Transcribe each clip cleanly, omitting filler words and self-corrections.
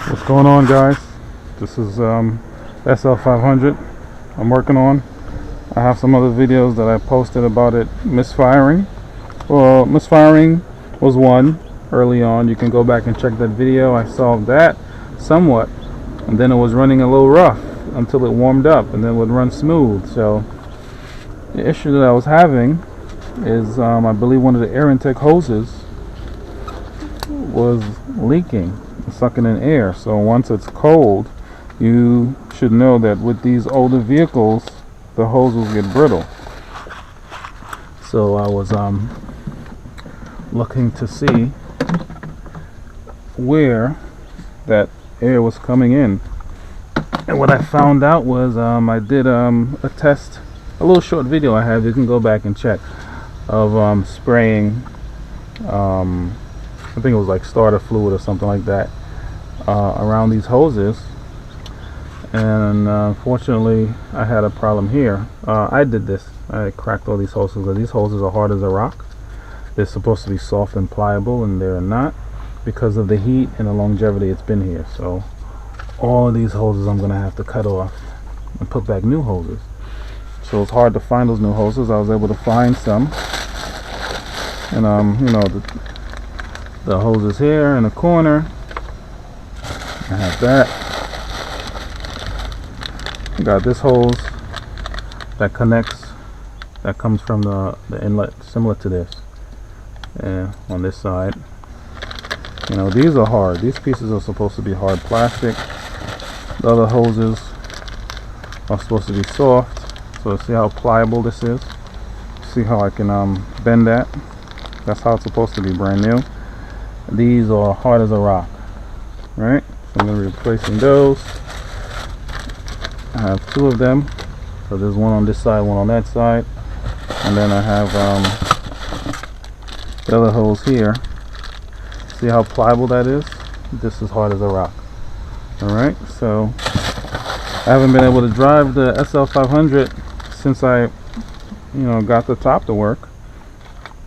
What's going on, guys? This is SL500 I'm working on. I have some other videos that I posted about it misfiring. Well, misfiring was one early on. You can go back and check that video. I solved that somewhat, and then it was running a little rough until it warmed up, and then it would run smooth. So the issue that I was having is I believe one of the air intake hoses was leaking, sucking in air. So once it's cold, you should know that with these older vehicles, the hoses get brittle. So I was looking to see where that air was coming in, and what I found out was I did a test, a little short video I have, you can go back and check, of spraying I think it was like starter fluid or something like that around these hoses, and unfortunately I had a problem here. I did this. I cracked all these hoses because these hoses are hard as a rock. They're supposed to be soft and pliable, and they're not because of the heat and the longevity it's been here. So all of these hoses I'm gonna have to cut off and put back new hoses. So it's hard to find those new hoses. I was able to find some, and you know, the hoses here in the corner. I have that. I got this hose that connects, that comes from the inlet, similar to this, and on this side. You know, these are hard. These pieces are supposed to be hard plastic. The other hoses are supposed to be soft. So see how pliable this is? See how I can bend that? That's how it's supposed to be, brand new. These are hard as a rock, right? So I'm going to be replacing those. I have two of them. So there's one on this side, one on that side, and then I have the other hose here. See how pliable that is? This is hard as a rock. Alright, so I haven't been able to drive the SL500 since I got the top to work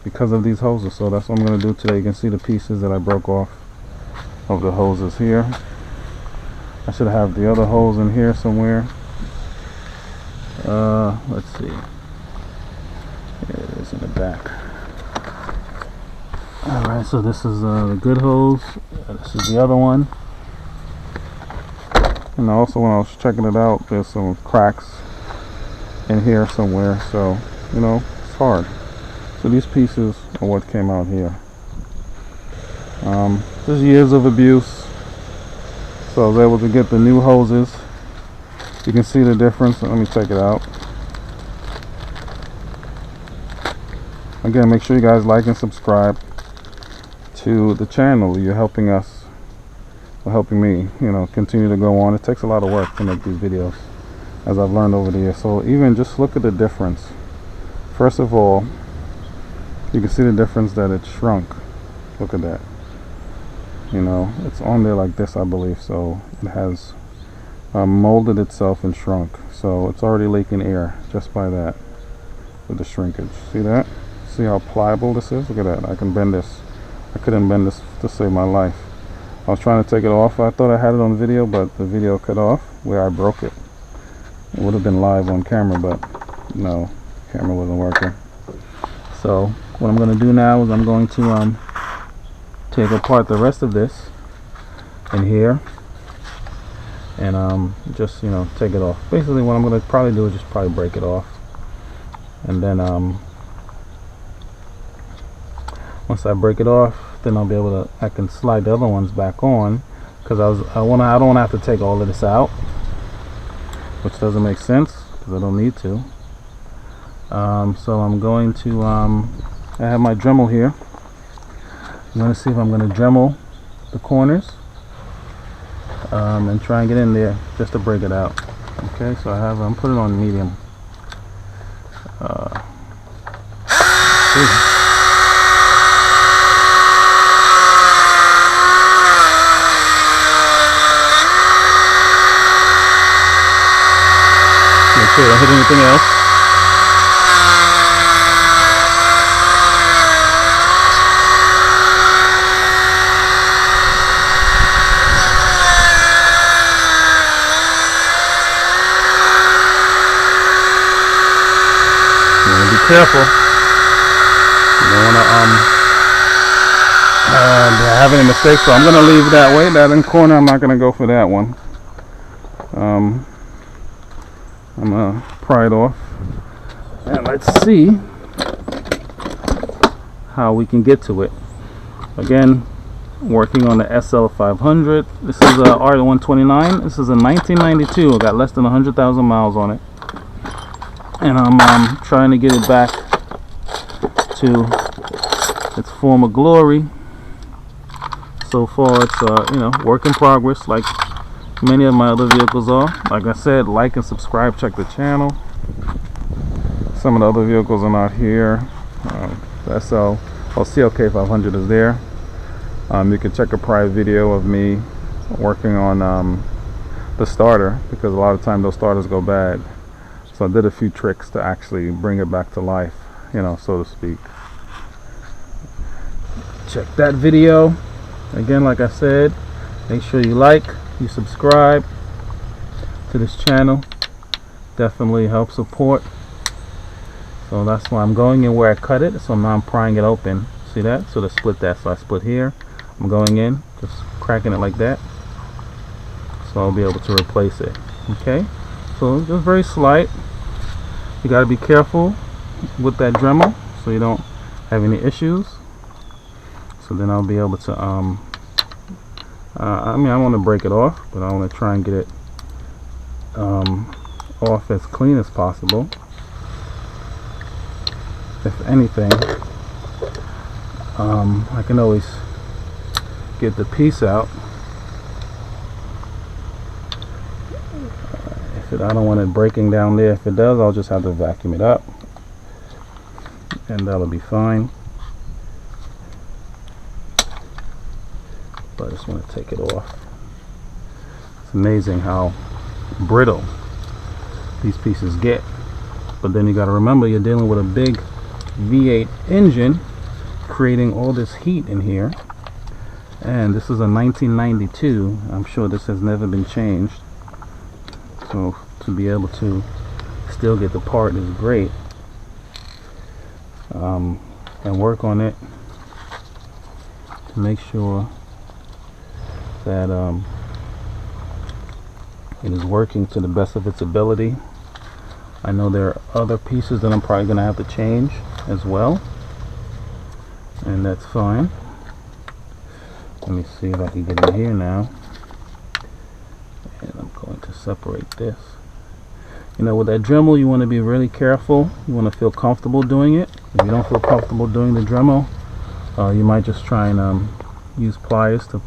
because of these hoses. So that's what I'm going to do today. You can see the pieces that I broke off of the hoses here. I should have the other hose in here somewhere. Let's see. Here it is in the back. Alright, so this is the good hose. This is the other one. And also when I was checking it out, there's some cracks in here somewhere. So, you know, it's hard. So these pieces are what came out here. Just years of abuse. So I was able to get the new hoses. You can see the difference. Let me take it out. Again, make sure you guys like and subscribe to the channel. You're helping us, or helping me, you know, continue to go on. It takes a lot of work to make these videos, as I've learned over the years. So even just look at the difference. First of all, you can see the difference that it shrunk. Look at that. You know, it's on there like this, I believe. So it has molded itself and shrunk. So it's already leaking air just by that, with the shrinkage. See that? See how pliable this is? Look at that. I can bend this. I couldn't bend this to save my life. I was trying to take it off. I thought I had it on video, but the video cut off where I broke it. It would have been live on camera, but no, camera wasn't working. So what I'm going to do now is I'm going to take apart the rest of this in here and just, you know, take it off. Basically what I'm going to probably do is just probably break it off, and then once I break it off, then I'll be able to, I can slide the other ones back on, because I don't want to have to take all of this out, which doesn't make sense because I don't need to. So I'm going to I have my Dremel here. I'm going to see if I'm going to Dremel the corners and try and get in there just to break it out. Okay, so I'm putting it on medium. Make sure I don't hit anything else. careful. You don't want to have any mistakes. So I'm gonna leave that way. That in corner, I'm not gonna go for that one. I'm gonna pry it off, and let's see how we can get to it. Again, working on the SL500. This is a R129. This is a 1992. I got less than 100,000 miles on it, and I'm trying to get it back to its former glory. So far, it's work in progress, like many of my other vehicles are. Like I said, like and subscribe. Check the channel. Some of the other vehicles are not here. The CLK 500 is there. You can check a prior video of me working on the starter, because a lot of times those starters go bad. So I did a few tricks to actually bring it back to life, so to speak. Check that video. Again, like I said, make sure you like, you subscribe to this channel. Definitely help support. So that's why I'm going in where I cut it. So now I'm prying it open. See that? So to split that, so I split here. I'm going in, just cracking it like that, so I'll be able to replace it. Okay, so just very slight. You got to be careful with that Dremel so you don't have any issues. So then I'll be able to I want to break it off, but I want to try and get it off as clean as possible. If anything, I can always get the piece out. I don't want it breaking down there. If it does, I'll just have to vacuum it up, and that'll be fine. But I just want to take it off. It's amazing how brittle these pieces get. But then you got to remember, you're dealing with a big V8 engine creating all this heat in here, and this is a 1992. I'm sure this has never been changed, so to be able to still get the part is great. And work on it to make sure that it is working to the best of its ability. I know there are other pieces that I'm probably going to have to change as well, and that's fine. Let me see if I can get in here now, and I'm going to separate this. With that Dremel, you want to be really careful. You want to feel comfortable doing it. If you don't feel comfortable doing the Dremel, you might just try and use pliers to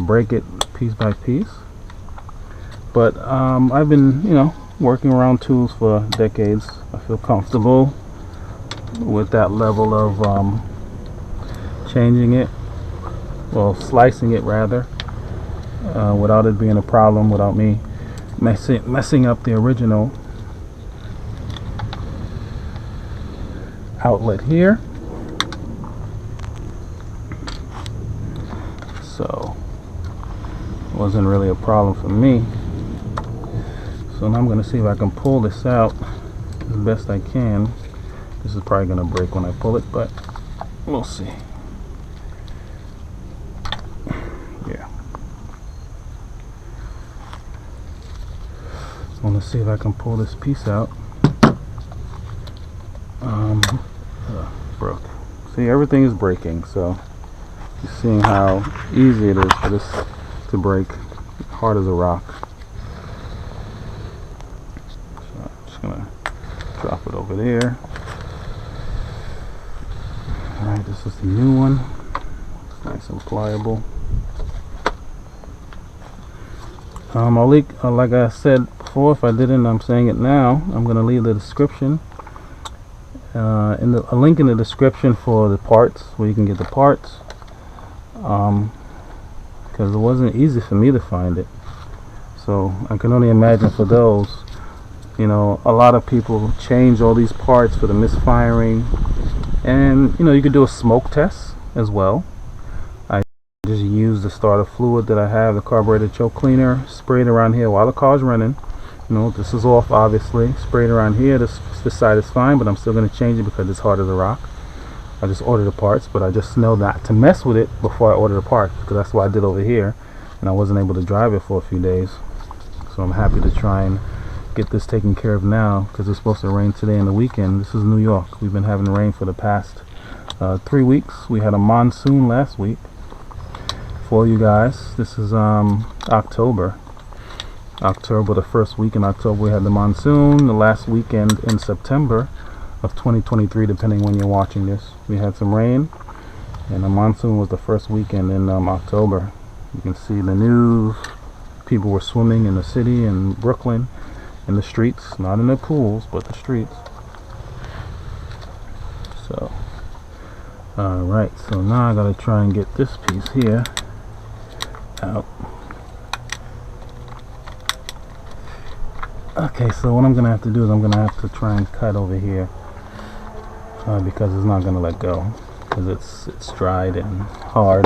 break it piece by piece. But I've been working around tools for decades. I feel comfortable with that level of changing it, well, slicing it rather, without it being a problem, without me messing up the original outlet here. So it wasn't really a problem for me. So now I'm going to see if I can pull this out as best I can. This is probably going to break when I pull it, but we'll see. Yeah. I want to see if I can pull this piece out. Broke. See, everything is breaking, so you're seeing how easy it is for this to break. Hard as a rock. So I'm just gonna drop it over there. Alright, this is the new one. It's nice and pliable. I'll link, like I said before, if I didn't, I'm saying it now. I'm gonna leave the description. A link in the description for the parts, where you can get the parts, because it wasn't easy for me to find it. So I can only imagine for those, a lot of people change all these parts for the misfiring, and you could do a smoke test as well. I just use the starter fluid that I have, the carburetor choke cleaner, spray it around here while the car's running, No, this is off, obviously. Sprayed around here. This side is fine, but I'm still going to change it because it's hard as a rock. I just ordered the parts, but I just know not to mess with it before I order the parts, because that's what I did over here, and I wasn't able to drive it for a few days. So I'm happy to try and get this taken care of now, because it's supposed to rain today and the weekend. This is New York. We've been having rain for the past 3 weeks. We had a monsoon last week. For you guys, this is October, the first week in October we had the monsoon. The last weekend in September of 2023, depending when you're watching this, we had some rain, and the monsoon was the first weekend in October. You can see the news. People were swimming in the city in Brooklyn, in the streets, not in the pools, but the streets. So alright, so now I gotta try and get this piece here out. Okay, so what I'm gonna have to do is I'm gonna have to try and cut over here, because it's not gonna let go, because it's dried and hard.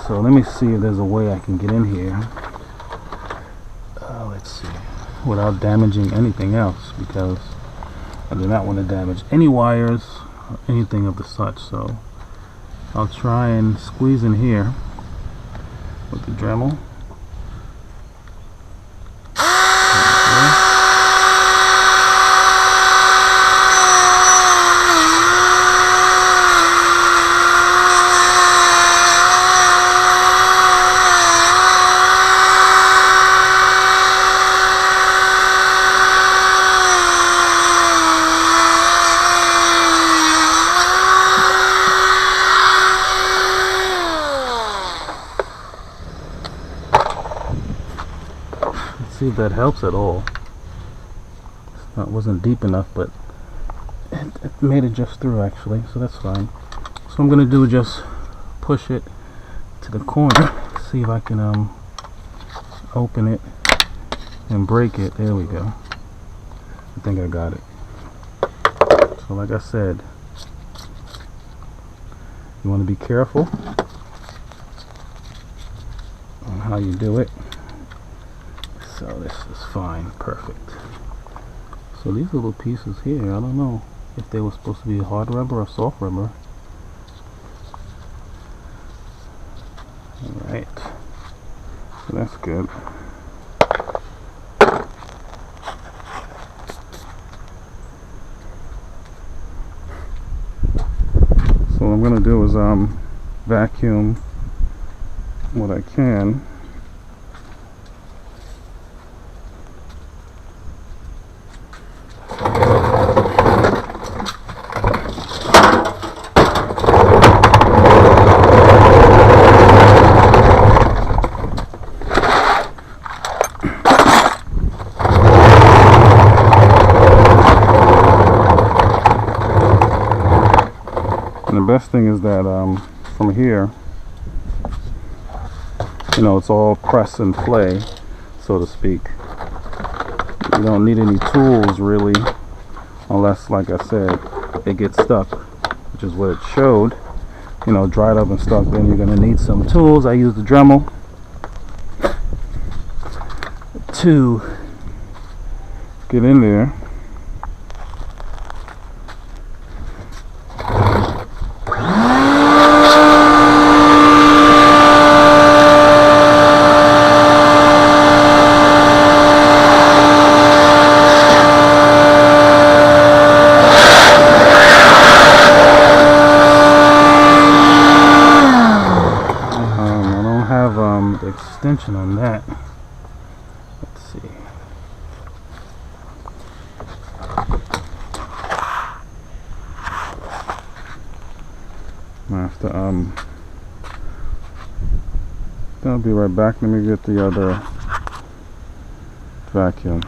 So let me see if there's a way I can get in here. Let's see, without damaging anything else, because I do not want to damage any wires or anything of the such. So I'll try and squeeze in here with the Dremel. See if that helps at all. It wasn't deep enough, but it made it just through actually, so that's fine. So I'm gonna do just push it to the corner, see if I can open it and break it. There we go. I think I got it. So like I said, you want to be careful on how you do it. So this is fine, perfect. So these little pieces here, I don't know if they were supposed to be hard rubber or soft rubber. Alright, so that's good. So what I'm going to do is vacuum what I can. And the best thing is that from here, you know, it's all press and play, so to speak. You don't need any tools really, unless, like I said, it gets stuck, which is what it showed. You know, dried up and stuck, then you're going to need some tools. I use the Dremel to get in there. Extension on that. Let's see. I have to I'll be right back. Let me get the other vacuum.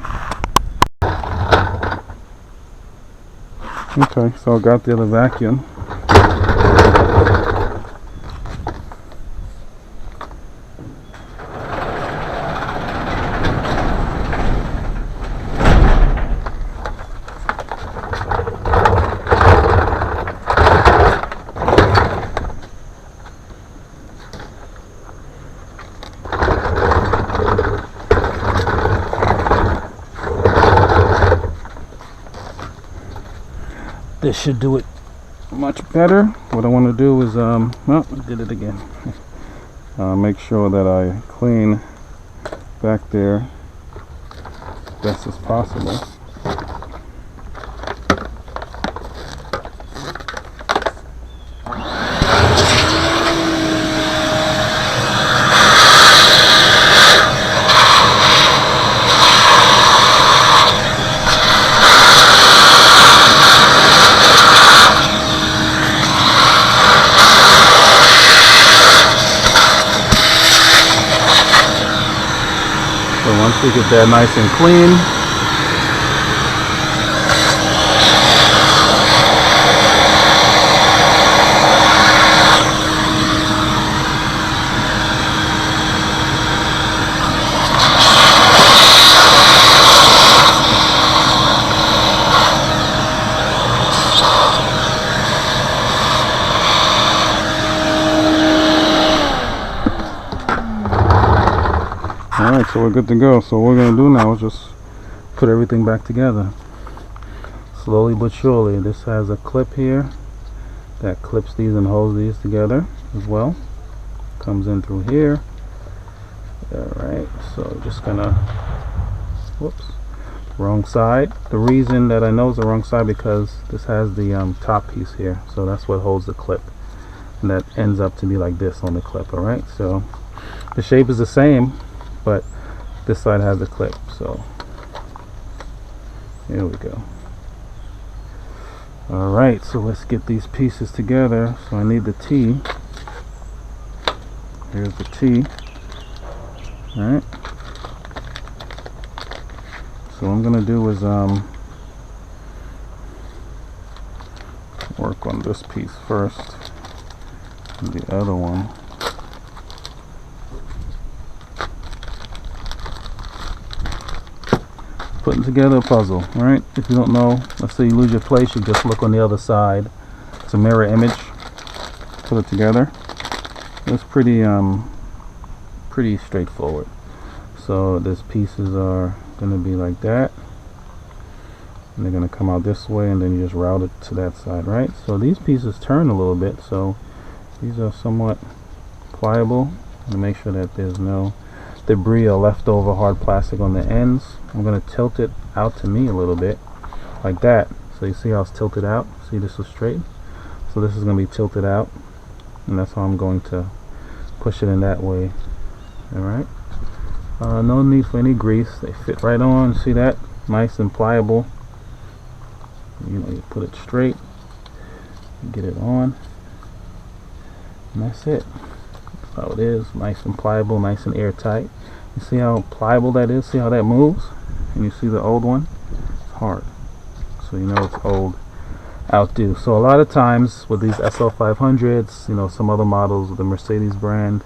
Okay, so I got the other vacuum. this should do it much better. What I want to do is well, I did it again. Make sure that I clean back there as best as possible. Once we get that nice and clean, alright, so we're good to go. So what we're going to do now is just put everything back together. Slowly but surely. This has a clip here that clips these and holds these together as well. Comes in through here. Alright, so just gonna, whoops, wrong side. The reason that I know it's the wrong side because this has the top piece here. So that's what holds the clip. And that ends up to be like this on the clip, alright? So the shape is the same, but this side has a clip. So here we go. Alright, so let's get these pieces together. So I need the T. Here's the T. Alright. So what I'm gonna do is work on this piece first and the other one. Putting together a puzzle, right? If you don't know, let's say you lose your place, you just look on the other side. It's a mirror image. Put it together. It's pretty straightforward. So these pieces are going to be like that, and they're going to come out this way, and then you just route it to that side, right? So these pieces turn a little bit, so these are somewhat pliable. And make sure that there's no debris or leftover hard plastic on the ends. I'm going to tilt it out to me a little bit like that. So you see how it's tilted out? See, this is straight, so this is going to be tilted out, and that's how I'm going to push it in that way. Alright, no need for any grease. They fit right on. See that? Nice and pliable. You know, you put it straight, get it on, and that's it. That's how it is. Nice and pliable, nice and airtight. You see how pliable that is? See how that moves? And you see the old one? It's hard. So you know it's old, outdue. So a lot of times with these SL500s, you know, some other models of the Mercedes brand,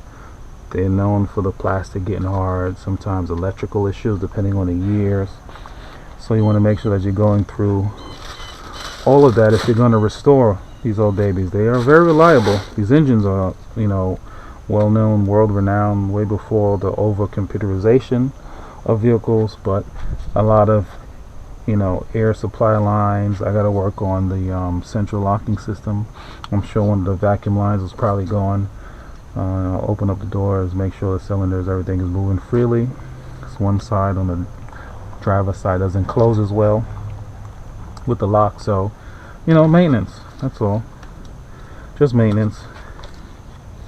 they're known for the plastic getting hard, sometimes electrical issues depending on the years. So you want to make sure that you're going through all of that if you're going to restore these old babies. They are very reliable. These engines are, you know, well known, world renowned, way before the over computerization of vehicles. But a lot of, you know, air supply lines, I got to work on the central locking system. I'm sure one of the vacuum lines is probably gone. I'll open up the doors, make sure the cylinders, everything is moving freely. This one side on the driver's side doesn't close as well with the lock. So, you know, maintenance, that's all. Just maintenance.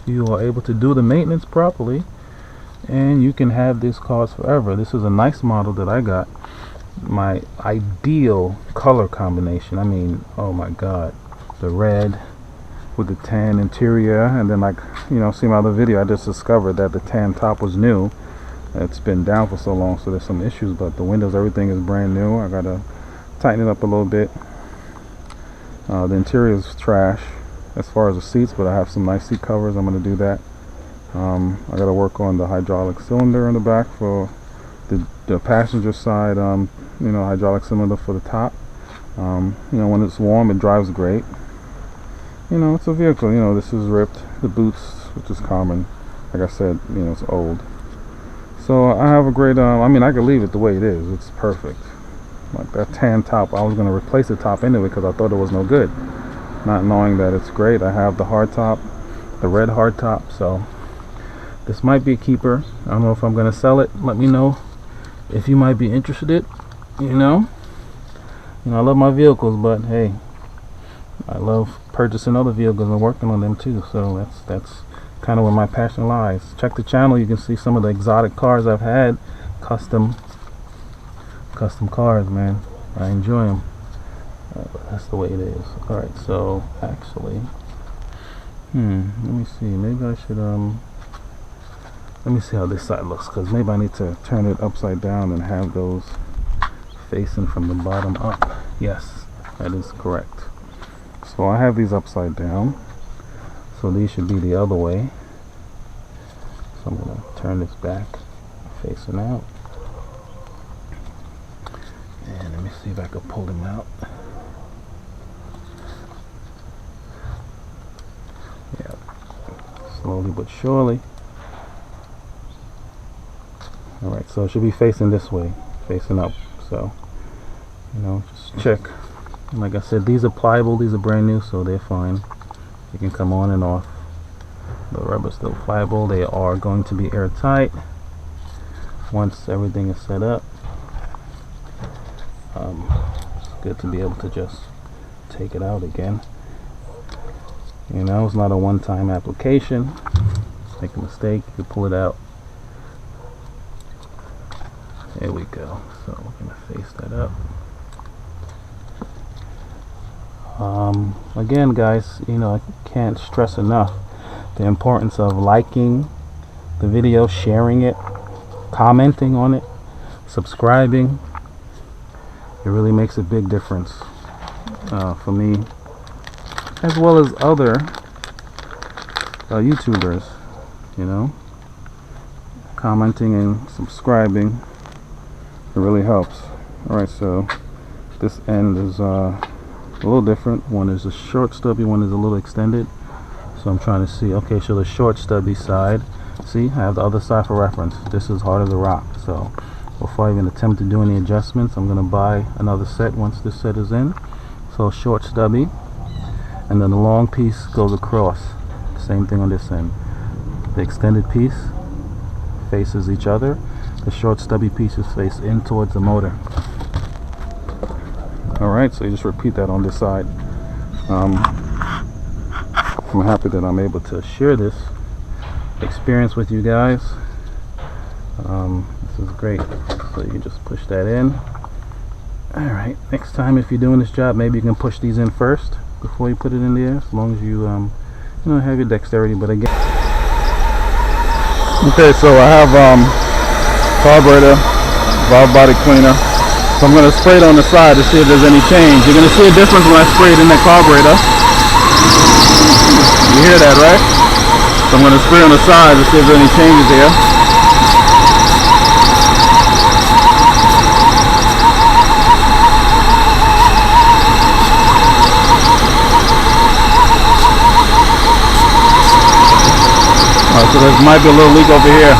You are able to do the maintenance properly, and you can have this cars forever. This is a nice model that I got. My ideal color combination. I mean, oh my god, the red with the tan interior, and then, like, you know, see my other video, I just discovered that the tan top was new. It's been down for so long, so there's some issues, but the windows, everything is brand new. I gotta tighten it up a little bit. The interior is trash as far as the seats, but I have some nice seat covers. I'm gonna do that. I gotta work on the hydraulic cylinder in the back for the passenger side. You know, hydraulic cylinder for the top. You know, when it's warm, it drives great. You know, it's a vehicle. You know, this is ripped. The boots, which is common. Like I said, you know, it's old. So I have a great. I mean, I could leave it the way it is. It's perfect. like that tan top. I was going to replace the top anyway because I thought it was no good, not knowing that it's great. I have the hard top, the red hard top, so this might be a keeper. I don't know if I'm going to sell it. Let me know if you might be interested. You know, I love my vehicles, but hey, I love purchasing other vehicles and working on them too. So that's kind of where my passion lies. Check the channel. You can see some of the exotic cars I've had. Custom cars, man. I enjoy them. But that's the way it is. All right. So actually, let me see. Maybe I should let me see how this side looks, because maybe I need to turn it upside down and have those facing from the bottom up. Yes, that is correct. So I have these upside down, so these should be the other way. So I'm going to turn this back, facing out, and let me see if I can pull them out. Yeah, slowly but surely. Alright, so it should be facing this way, facing up. So, you know, just check. And like I said, these are pliable, these are brand new, so they're fine. You can come on and off. The rubber's still pliable. They are going to be airtight once everything is set up. It's good to be able to just take it out again. You know, it's not a one-time application. Make a mistake, you can pull it out. There we go. So we're going to face that up. Again, guys, you know, I can't stress enough the importance of liking the video, sharing it, commenting on it, subscribing. It really makes a big difference for me, as well as other YouTubers. You know, commenting and subscribing, it really helps. Alright, so this end is a little different. One is a short stubby, one is a little extended. So I'm trying to see, okay, so the short stubby side, see, I have the other side for reference. This is hard as a rock. So before I even attempt to do any adjustments, I'm going to buy another set once this set is in. So short stubby, and then the long piece goes across. Same thing on this end. The extended piece faces each other. The short stubby pieces face in towards the motor. Alright, so you just repeat that on this side. I'm happy that I'm able to share this experience with you guys. This is great. So you can just push that in. Alright, next time if you're doing this job, maybe you can push these in first before you put it in there, as long as you you know, have your dexterity. But again, okay, so I have carburetor, valve body cleaner. So I'm going to spray it on the side to see if there's any change. You're going to see a difference when I spray it in the carburetor. You hear that, right? So I'm going to spray on the side to see if there's any changes here. Alright, so there might be a little leak over here.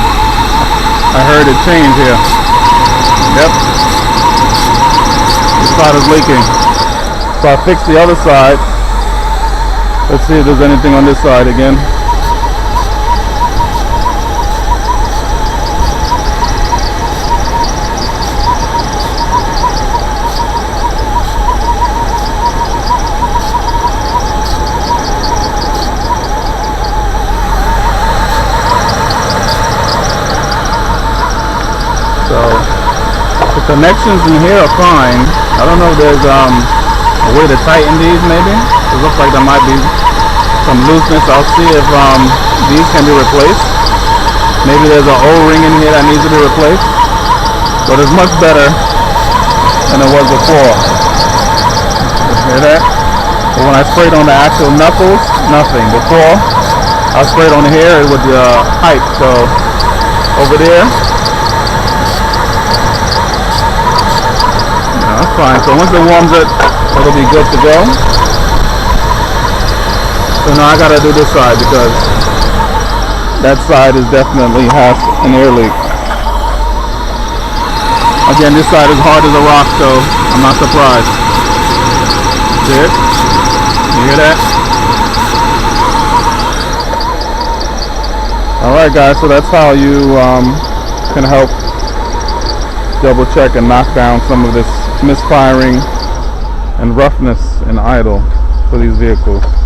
I heard it change here. Yep. This side is leaking. So I fixed the other side. Let's see if there's anything on this side again. So the connections in here are fine. I don't know if there's a way to tighten these maybe. It looks like there might be some looseness. I'll see if these can be replaced. Maybe there's an O-ring in here that needs to be replaced. But it's much better than it was before. Hear that? But when I sprayed on the actual knuckles, nothing. Before, I sprayed on here with the height. So over there, that's fine. So once it warms it, it'll be good to go. So now I gotta do this side because that side is definitely has an air leak. Again, this side is hard as a rock, so I'm not surprised. See it? You hear that? Alright guys, so that's how you can help double check and knock down some of this misfiring and roughness and idle for these vehicles.